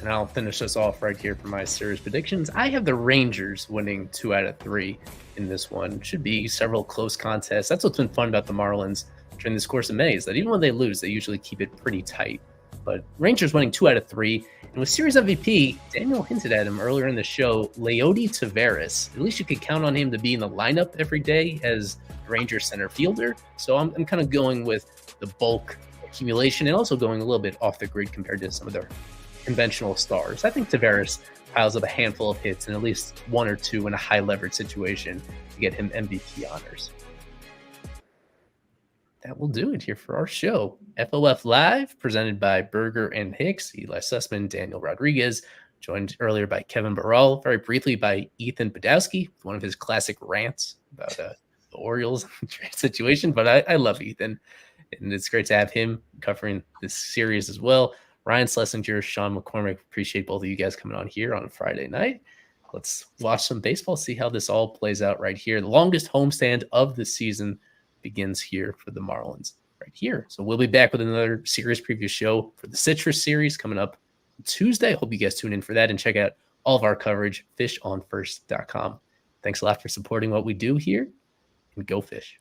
And I'll finish us off right here for my series predictions. I have the Rangers winning 2 out of 3 in this one. Should be several close contests. That's what's been fun about the Marlins during this course of May, is that even when they lose, they usually keep it pretty tight. But Rangers winning 2 out of 3. And with series MVP, Daniel hinted at him earlier in the show, Leody Taveras. At least you could count on him to be in the lineup every day as Rangers center fielder. So I'm kind of going with the bulk accumulation and also going a little bit off the grid compared to some of their conventional stars. I think Taveras piles up a handful of hits and at least 1 or 2 in a high leverage situation to get him MVP honors. That will do it here for our show. FOF Live, presented by Berger and Hicks, Eli Sussman, Daniel Rodriguez, joined earlier by Kevin Barral, very briefly by Ethan Badowski, one of his classic rants about the Orioles situation. But I love Ethan, and it's great to have him covering this series as well. Ryan Schlesinger, Sean McCormick, appreciate both of you guys coming on here on a Friday night. Let's watch some baseball, see how this all plays out right here. The longest homestand of the season begins here for the Marlins right here. So we'll be back with another series preview show for the Citrus series coming up Tuesday. Hope you guys tune in for that and check out all of our coverage, fishonfirst.com. Thanks a lot for supporting what we do here, and go Fish.